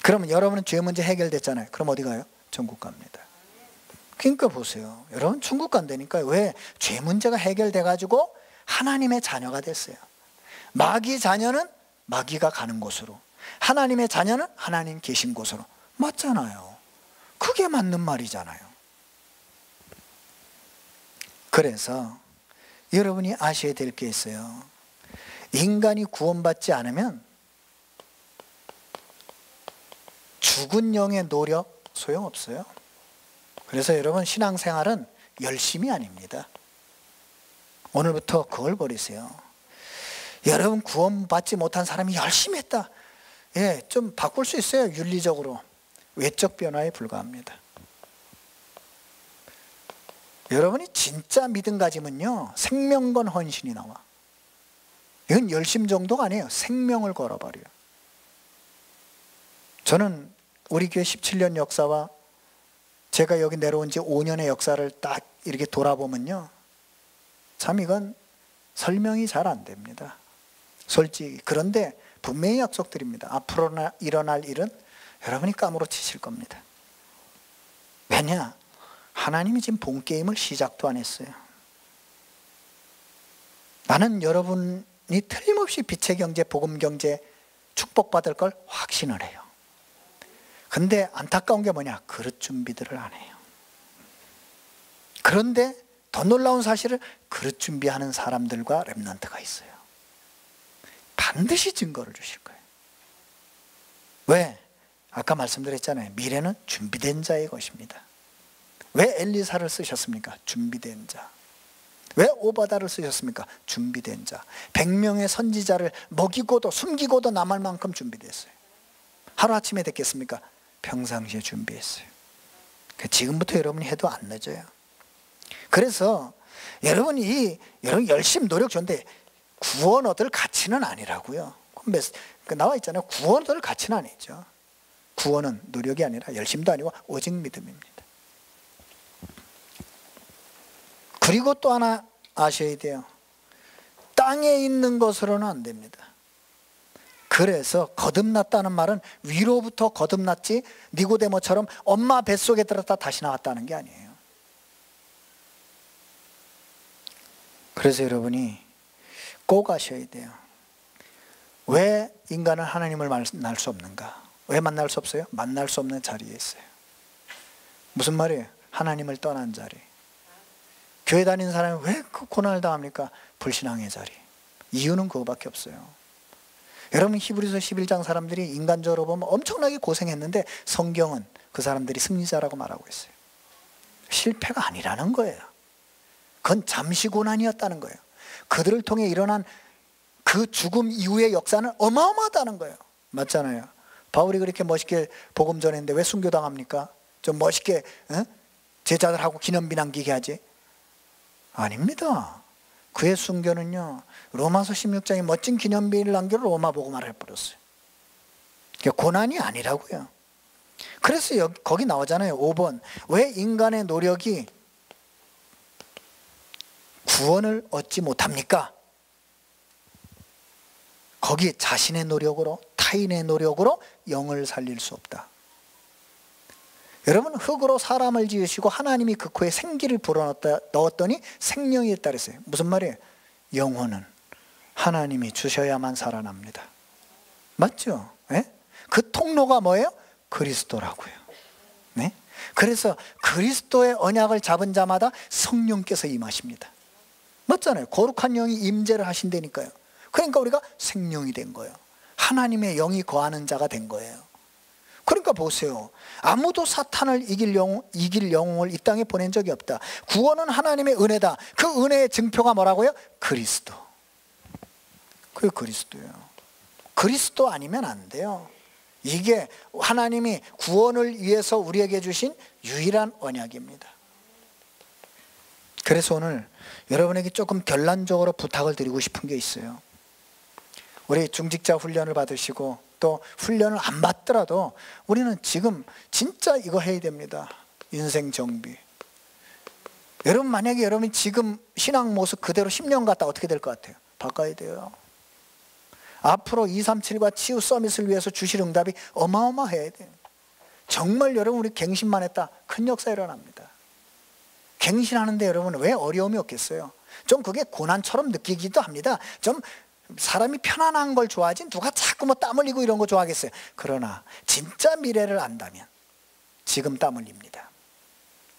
그러면 여러분은 죄 문제 해결됐잖아요. 그럼 어디 가요? 천국 갑니다. 그러니까 보세요. 여러분 천국 간다니까요. 왜? 죄 문제가 해결돼가지고 하나님의 자녀가 됐어요. 마귀 자녀는 마귀가 가는 곳으로, 하나님의 자녀는 하나님 계신 곳으로. 맞잖아요. 그게 맞는 말이잖아요. 그래서 여러분이 아셔야 될 게 있어요. 인간이 구원받지 않으면 죽은 영의 노력 소용없어요. 그래서 여러분 신앙생활은 열심이 아닙니다. 오늘부터 그걸 버리세요. 여러분 구원받지 못한 사람이 열심히 했다. 예, 좀 바꿀 수 있어요. 윤리적으로. 외적 변화에 불과합니다. 여러분이 진짜 믿음 가지면요, 생명 건 헌신이 나와. 이건 열심 정도가 아니에요. 생명을 걸어버려요. 저는 우리 교회 17년 역사와 제가 여기 내려온 지 5년의 역사를 딱 이렇게 돌아보면요, 참 이건 설명이 잘 안 됩니다. 솔직히. 그런데 분명히 약속드립니다. 앞으로 일어날 일은 여러분이 까무러치실 겁니다. 왜냐? 하나님이 지금 본 게임을 시작도 안 했어요. 나는 여러분이 틀림없이 빛의 경제, 복음 경제 축복받을 걸 확신을 해요. 근데 안타까운 게 뭐냐? 그릇 준비들을 안 해요. 그런데 더 놀라운 사실은 그릇 준비하는 사람들과 렘넌트가 있어요. 반드시 증거를 주실 거예요. 왜? 아까 말씀드렸잖아요. 미래는 준비된 자의 것입니다. 왜 엘리사를 쓰셨습니까? 준비된 자. 왜 오바다를 쓰셨습니까? 준비된 자. 100명의 선지자를 먹이고도 숨기고도 남을 만큼 준비됐어요. 하루아침에 됐겠습니까? 평상시에 준비했어요. 지금부터 여러분이 해도 안 늦어요. 그래서 여러분이 열심히 노력 좋은데 구원 얻을 가치는 아니라고요. 나와 있잖아요. 구원 얻을 가치는 아니죠. 구원은 노력이 아니라 열심도 아니고 오직 믿음입니다. 그리고 또 하나 아셔야 돼요. 땅에 있는 것으로는 안 됩니다. 그래서 거듭났다는 말은 위로부터 거듭났지 니고데모처럼 엄마 뱃속에 들었다 다시 나왔다는 게 아니에요. 그래서 여러분이 꼭 아셔야 돼요. 왜 인간은 하나님을 만날 수 없는가? 왜 만날 수 없어요? 만날 수 없는 자리에 있어요. 무슨 말이에요? 하나님을 떠난 자리. 교회 다니는 사람이 왜 그 고난을 당합니까? 불신앙의 자리. 이유는 그거밖에 없어요. 여러분 히브리서 11장 사람들이 인간적으로 보면 엄청나게 고생했는데 성경은 그 사람들이 승리자라고 말하고 있어요. 실패가 아니라는 거예요. 그건 잠시 고난이었다는 거예요. 그들을 통해 일어난 그 죽음 이후의 역사는 어마어마하다는 거예요. 맞잖아요. 바울이 그렇게 멋있게 복음 전했는데 왜 순교당합니까? 좀 멋있게 제자들하고 기념비 남기게 하지? 아닙니다. 그의 순교는요, 로마서 16장에 멋진 기념비를 남겨 로마 복음화를 해버렸어요. 고난이 아니라고요. 그래서 거기 나오잖아요. 5번. 왜 인간의 노력이 구원을 얻지 못합니까? 거기에 자신의 노력으로, 타인의 노력으로 영을 살릴 수 없다. 여러분, 흙으로 사람을 지으시고 하나님이 그 코에 생기를 불어넣었더니 생명이 있다 그랬어요. 무슨 말이에요? 영혼은 하나님이 주셔야만 살아납니다. 맞죠? 네? 그 통로가 뭐예요? 그리스도라고요. 네? 그래서 그리스도의 언약을 잡은 자마다 성령께서 임하십니다. 맞잖아요. 거룩한 영이 임재를 하신다니까요. 그러니까 우리가 생명이 된 거예요. 하나님의 영이 거하는 자가 된 거예요. 그러니까 보세요. 아무도 사탄을 이길 영웅을 이 땅에 보낸 적이 없다. 구원은 하나님의 은혜다. 그 은혜의 증표가 뭐라고요? 그리스도. 그게 그리스도예요. 그리스도 아니면 안 돼요. 이게 하나님이 구원을 위해서 우리에게 주신 유일한 언약입니다. 그래서 오늘 여러분에게 조금 결론적으로 부탁을 드리고 싶은 게 있어요. 우리 중직자 훈련을 받으시고 또 훈련을 안 받더라도 우리는 지금 진짜 이거 해야 됩니다. 인생 정비. 여러분, 만약에 여러분이 지금 신앙 모습 그대로 10년 갔다 어떻게 될 것 같아요? 바꿔야 돼요. 앞으로 237과 치유 서밋을 위해서 주실 응답이 어마어마해야 돼요. 정말 여러분, 우리 갱신만 했다 큰 역사 일어납니다. 갱신하는데 여러분 왜 어려움이 없겠어요? 좀 그게 고난처럼 느끼기도 합니다. 좀 사람이 편안한 걸 좋아하지 누가 자꾸 뭐 땀 흘리고 이런 거 좋아하겠어요? 그러나 진짜 미래를 안다면 지금 땀 흘립니다.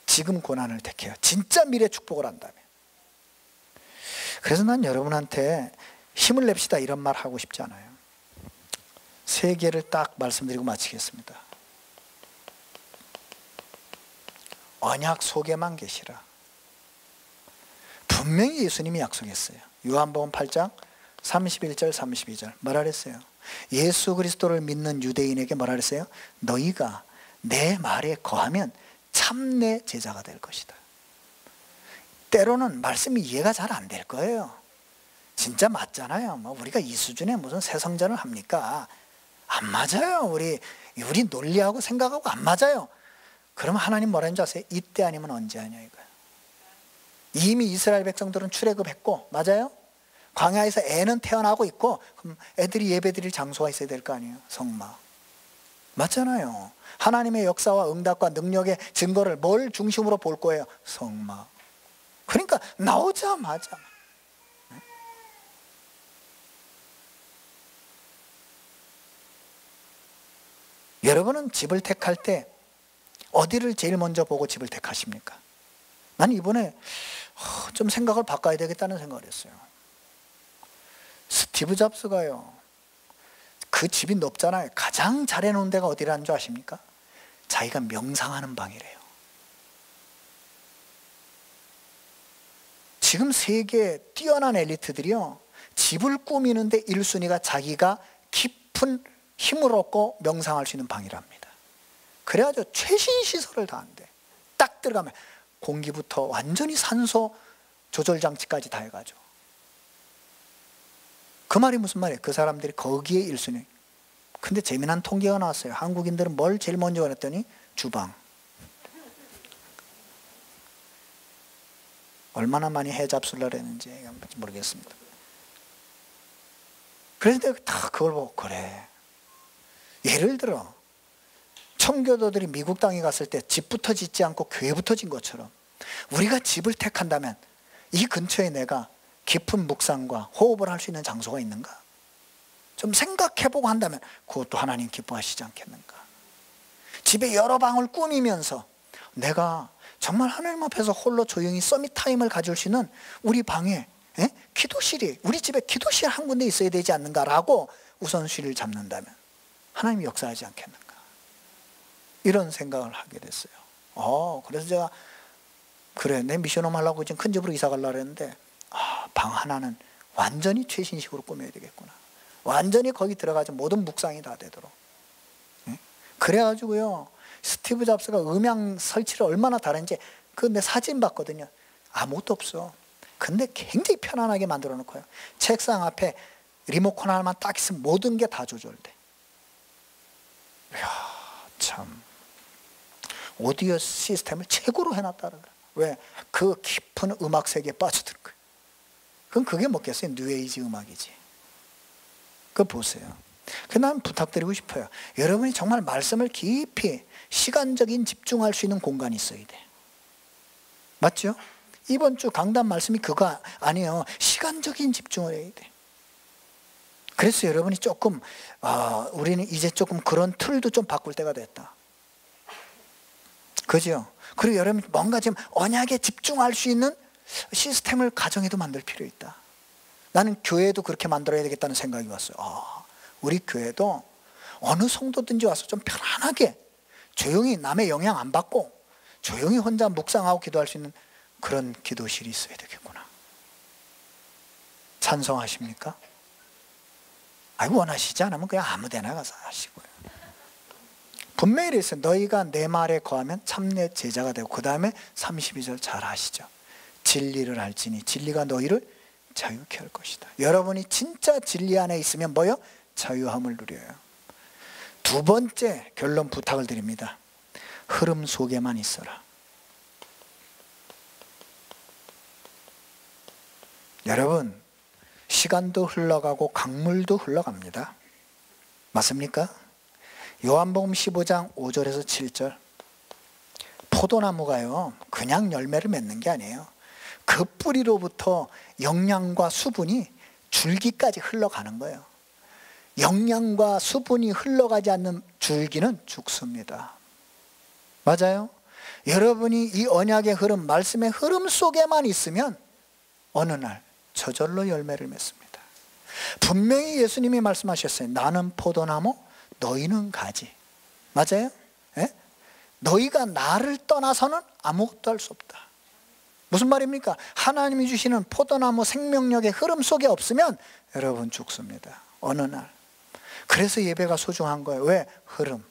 지금 고난을 택해요. 진짜 미래 축복을 안다면. 그래서 난 여러분한테 힘을 냅시다 이런 말 하고 싶지 않아요. 세 개를 딱 말씀드리고 마치겠습니다. 언약 속에만 계시라. 분명히 예수님이 약속했어요. 요한복음 8장 31절 32절 뭐라 그랬어요? 예수 그리스도를 믿는 유대인에게 뭐라 그랬어요? 너희가 내 말에 거하면 참 내 제자가 될 것이다. 때로는 말씀이 이해가 잘 안 될 거예요. 진짜 맞잖아요. 뭐 우리가 이 수준에 무슨 새성전을 합니까? 안 맞아요. 우리 논리하고 생각하고 안 맞아요. 그러면 하나님 뭐라는 줄 아세요? 이때 아니면 언제 하냐 이거예요. 이미 이스라엘 백성들은 출애굽했고, 맞아요? 광야에서 애는 태어나고 있고, 그럼 애들이 예배드릴 장소가 있어야 될 거 아니에요? 성막. 맞잖아요. 하나님의 역사와 응답과 능력의 증거를 뭘 중심으로 볼 거예요? 성막. 그러니까 나오자마자 여러분은 집을 택할 때 어디를 제일 먼저 보고 집을 택하십니까? 나는 이번에 좀 생각을 바꿔야 되겠다는 생각을 했어요. 스티브 잡스가요, 그 집이 높잖아요. 가장 잘 해놓은 데가 어디라는 줄 아십니까? 자기가 명상하는 방이래요. 지금 세계 뛰어난 엘리트들이요, 집을 꾸미는데 1순위가 자기가 깊은 힘을 얻고 명상할 수 있는 방이랍니다. 그래가지고 최신 시설을 다 한대. 딱 들어가면 공기부터 완전히 산소 조절 장치까지 다 해가지고. 그 말이 무슨 말이에요? 그 사람들이 거기에 1순위. 근데 재미난 통계가 나왔어요. 한국인들은 뭘 제일 먼저 원했더니 주방. 얼마나 많이 해 잡수려고 했는지 모르겠습니다. 그런데 다 그걸 보고 그래. 예를 들어 청교도들이 미국 땅에 갔을 때 집부터 짓지 않고 교회부터 짓는 것처럼 우리가 집을 택한다면 이 근처에 내가 깊은 묵상과 호흡을 할 수 있는 장소가 있는가? 좀 생각해보고 한다면 그것도 하나님 기뻐하시지 않겠는가? 집에 여러 방을 꾸미면서 내가 정말 하나님 앞에서 홀로 조용히 서밋 타임을 가질 수 있는 우리 방에 기도실이, 우리 집에 기도실 한 군데 있어야 되지 않는가라고 우선순위를 잡는다면 하나님이 역사하지 않겠는가? 이런 생각을 하게 됐어요. 그래서 제가 그래, 내 미션홈 하려고 지금 큰 집으로 이사 가려고 했는데 방 하나는 완전히 최신식으로 꾸며야 되겠구나. 완전히 거기 들어가서 모든 묵상이 다 되도록. 그래가지고요, 스티브 잡스가 음향 설치를 얼마나 다른지 그 내 사진 봤거든요. 아무것도 없어. 근데 굉장히 편안하게 만들어 놓고요, 책상 앞에 리모컨 하나만 딱 있으면 모든 게 다 조절돼. 이야, 참 오디오 시스템을 최고로 해놨다는 거예요. 왜? 그 깊은 음악 세계에 빠져든 거예요. 그럼 그게 뭐겠어요? 뉴에이지 음악이지. 그거 보세요. 그 난 부탁드리고 싶어요. 여러분이 정말 말씀을 깊이 시간적인 집중할 수 있는 공간이 있어야 돼. 맞죠? 이번 주 강단 말씀이 그거 아니에요. 시간적인 집중을 해야 돼. 그래서 여러분이 조금 우리는 이제 조금 그런 틀도 좀 바꿀 때가 됐다. 그죠? 그리고 여러분 뭔가 지금 언약에 집중할 수 있는 시스템을 가정에도 만들 필요 있다. 나는 교회도 그렇게 만들어야 되겠다는 생각이 왔어요. 우리 교회도 어느 성도든지 와서 좀 편안하게 조용히 남의 영향 안 받고 조용히 혼자 묵상하고 기도할 수 있는 그런 기도실이 있어야 되겠구나. 찬성하십니까? 원하시지 않으면 그냥 아무 데나 가서 하시고요. 분명히 이랬어요. 너희가 내 말에 거하면 참내 제자가 되고, 그 다음에 32절 잘 아시죠? 진리를 알지니 진리가 너희를 자유케 할 것이다. 여러분이 진짜 진리 안에 있으면 뭐요? 자유함을 누려요. 두 번째 결론 부탁을 드립니다. 흐름 속에만 있어라. 여러분, 시간도 흘러가고 강물도 흘러갑니다. 맞습니까? 요한복음 15장 5절에서 7절. 포도나무가요, 그냥 열매를 맺는 게 아니에요. 그 뿌리로부터 영양과 수분이 줄기까지 흘러가는 거예요. 영양과 수분이 흘러가지 않는 줄기는 죽습니다. 맞아요? 여러분이 이 언약의 흐름, 말씀의 흐름 속에만 있으면 어느 날 저절로 열매를 맺습니다. 분명히 예수님이 말씀하셨어요. 나는 포도나무, 너희는 가지. 맞아요? 예? 너희가 나를 떠나서는 아무것도 할 수 없다. 무슨 말입니까? 하나님이 주시는 포도나무 생명력의 흐름 속에 없으면 여러분 죽습니다. 어느 날. 그래서 예배가 소중한 거예요. 왜? 흐름.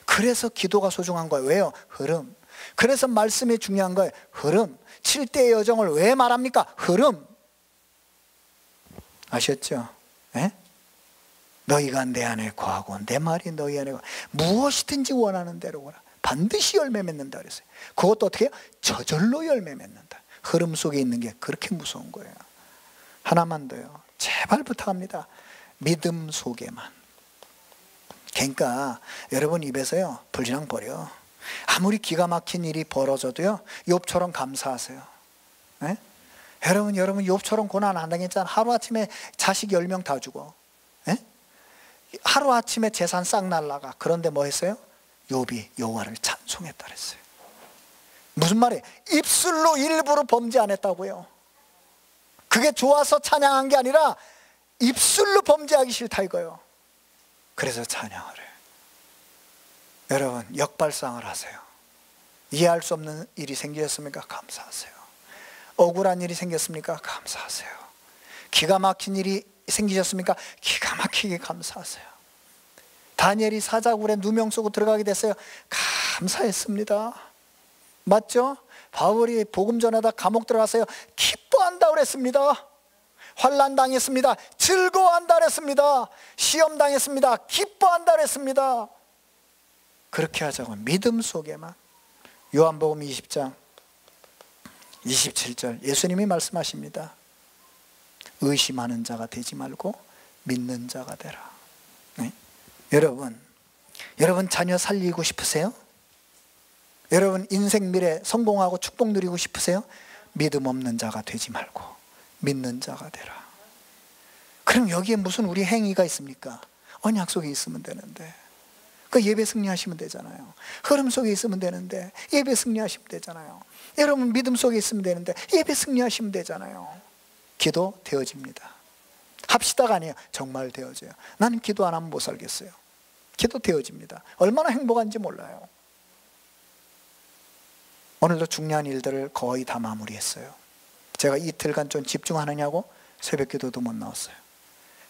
그래서 기도가 소중한 거예요. 왜요? 흐름. 그래서 말씀이 중요한 거예요. 흐름. 7대의 여정을 왜 말합니까? 흐름. 아셨죠? 예? 너희가 내 안에 거하고 내 말이 너희 안에 거하고 무엇이든지 원하는 대로 오라. 반드시 열매 맺는다 그랬어요. 그것도 어떻게 해요? 저절로 열매 맺는다. 흐름 속에 있는 게 그렇게 무서운 거예요. 하나만 더요. 제발 부탁합니다. 믿음 속에만. 그러니까 여러분 입에서요, 불신앙 버려. 아무리 기가 막힌 일이 벌어져도요, 욥처럼 감사하세요. 네? 여러분 욥처럼 고난 안 당했잖아. 하루아침에 자식 10명 다 죽어. 네? 하루아침에 재산 싹 날라가. 그런데 뭐 했어요? 욥이 여호와를 찬송했다 그랬어요. 무슨 말이에요? 입술로 일부러 범죄 안 했다고요. 그게 좋아서 찬양한 게 아니라 입술로 범죄하기 싫다 이거예요. 그래서 찬양을 해요. 여러분 역발상을 하세요. 이해할 수 없는 일이 생기셨습니까? 감사하세요. 억울한 일이 생겼습니까? 감사하세요. 기가 막힌 일이 생기셨습니까? 기가 막히게 감사하세요. 다니엘이 사자굴에 누명 쓰고 들어가게 됐어요. 감사했습니다. 맞죠? 바울이 복음 전하다 감옥 들어갔어요. 기뻐한다 그랬습니다. 환난 당했습니다. 즐거워한다 그랬습니다. 시험 당했습니다. 기뻐한다 그랬습니다. 그렇게 하자고. 믿음 속에만. 요한복음 20장 27절 예수님이 말씀하십니다. 의심하는 자가 되지 말고 믿는 자가 되라. 네? 여러분 자녀 살리고 싶으세요? 여러분 인생 미래 성공하고 축복 누리고 싶으세요? 믿음 없는 자가 되지 말고 믿는 자가 되라. 그럼 여기에 무슨 우리 행위가 있습니까? 언약 속에 있으면 되는데, 그 예배 승리하시면 되잖아요. 흐름 속에 있으면 되는데 예배 승리하시면 되잖아요. 여러분 믿음 속에 있으면 되는데 예배 승리하시면 되잖아요. 기도 되어집니다. 합시다가 아니에요. 정말 되어져요. 나는 기도 안 하면 못 살겠어요. 기도 되어집니다. 얼마나 행복한지 몰라요. 오늘도 중요한 일들을 거의 다 마무리했어요. 제가 이틀간 좀 집중하느냐고 새벽 기도도 못 나왔어요.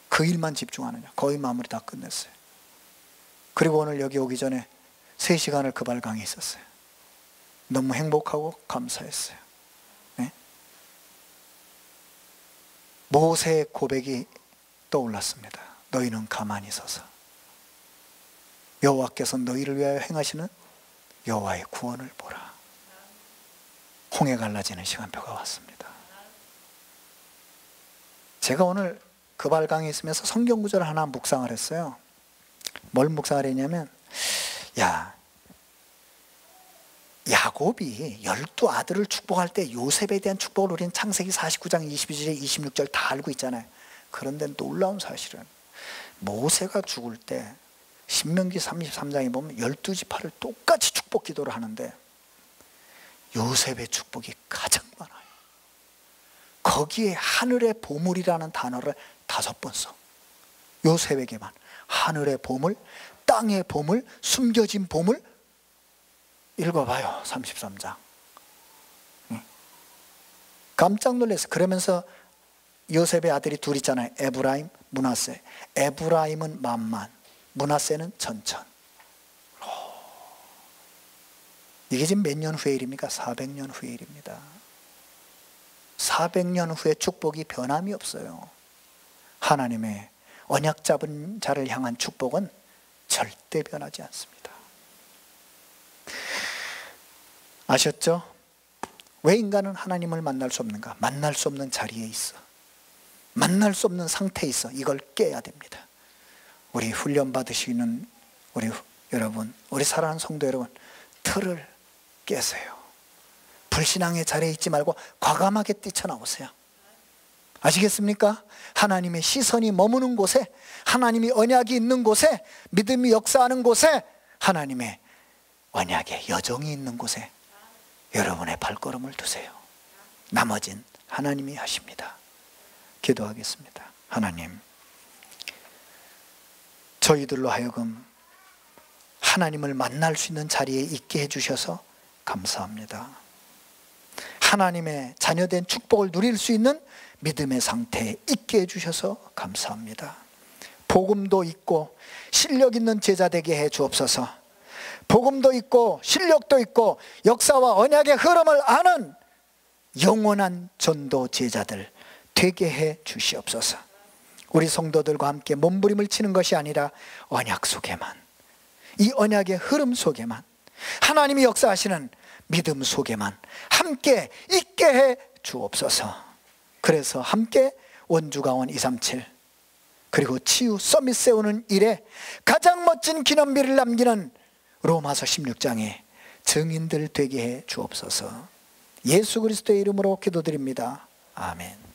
그 일만 집중하느냐 거의 마무리 다 끝냈어요. 그리고 오늘 여기 오기 전에 3시간을 그발 강의 있었어요. 너무 행복하고 감사했어요. 네? 모세의 고백이 떠올랐습니다. 너희는 가만히 서서 여호와께서 너희를 위하여 행하시는 여호와의 구원을 보라. 홍해 갈라지는 시간표가 왔습니다. 제가 오늘 그발강에 있으면서 성경 구절을 하나 묵상을 했어요. 뭘 묵상을 했냐면, 야곱이 12아들을 축복할 때 요셉에 대한 축복을 우리는 창세기 49장 22절 26절 다 알고 있잖아요. 그런데 놀라운 사실은 모세가 죽을 때 신명기 33장에 보면 12지파를 똑같이 축복 기도를 하는데 요셉의 축복이 가장 많아요. 거기에 하늘의 보물이라는 단어를 5번 써. 요셉에게만 하늘의 보물, 땅의 보물, 숨겨진 보물. 읽어봐요. 33장. 깜짝 놀랐어요. 그러면서 요셉의 아들이 둘 있잖아요. 에브라임, 므낫세. 에브라임은 만만, 므낫세는 천천. 이게 지금 몇 년 후의 일입니까? 400년 후의 일입니다. 400년 후에 축복이 변함이 없어요. 하나님의 언약 잡은 자를 향한 축복은 절대 변하지 않습니다. 아셨죠? 왜 인간은 하나님을 만날 수 없는가? 만날 수 없는 자리에 있어. 만날 수 없는 상태에 있어. 이걸 깨야 됩니다. 우리 훈련 받으시는 우리 여러분, 우리 사랑하는 성도 여러분, 틀을 깨세요. 불신앙의 자리에 있지 말고 과감하게 뛰쳐나오세요. 아시겠습니까? 하나님의 시선이 머무는 곳에, 하나님이 언약이 있는 곳에, 믿음이 역사하는 곳에, 하나님의 언약의 여정이 있는 곳에 여러분의 발걸음을 두세요. 나머진 하나님이 하십니다. 기도하겠습니다. 하나님, 저희들로 하여금 하나님을 만날 수 있는 자리에 있게 해주셔서 감사합니다. 하나님의 자녀된 축복을 누릴 수 있는 믿음의 상태에 있게 해주셔서 감사합니다. 복음도 있고 실력 있는 제자 되게 해 주옵소서. 복음도 있고 실력도 있고 역사와 언약의 흐름을 아는 영원한 전도 제자들 되게 해 주시옵소서. 우리 성도들과 함께 몸부림을 치는 것이 아니라 언약 속에만, 이 언약의 흐름 속에만, 하나님이 역사하시는 믿음 속에만 함께 있게 해 주옵소서. 그래서 함께 원주강원 237 그리고 치유 서밋 세우는 일에 가장 멋진 기념비를 남기는 로마서 16장의 증인들 되게 해 주옵소서. 예수 그리스도의 이름으로 기도드립니다. 아멘.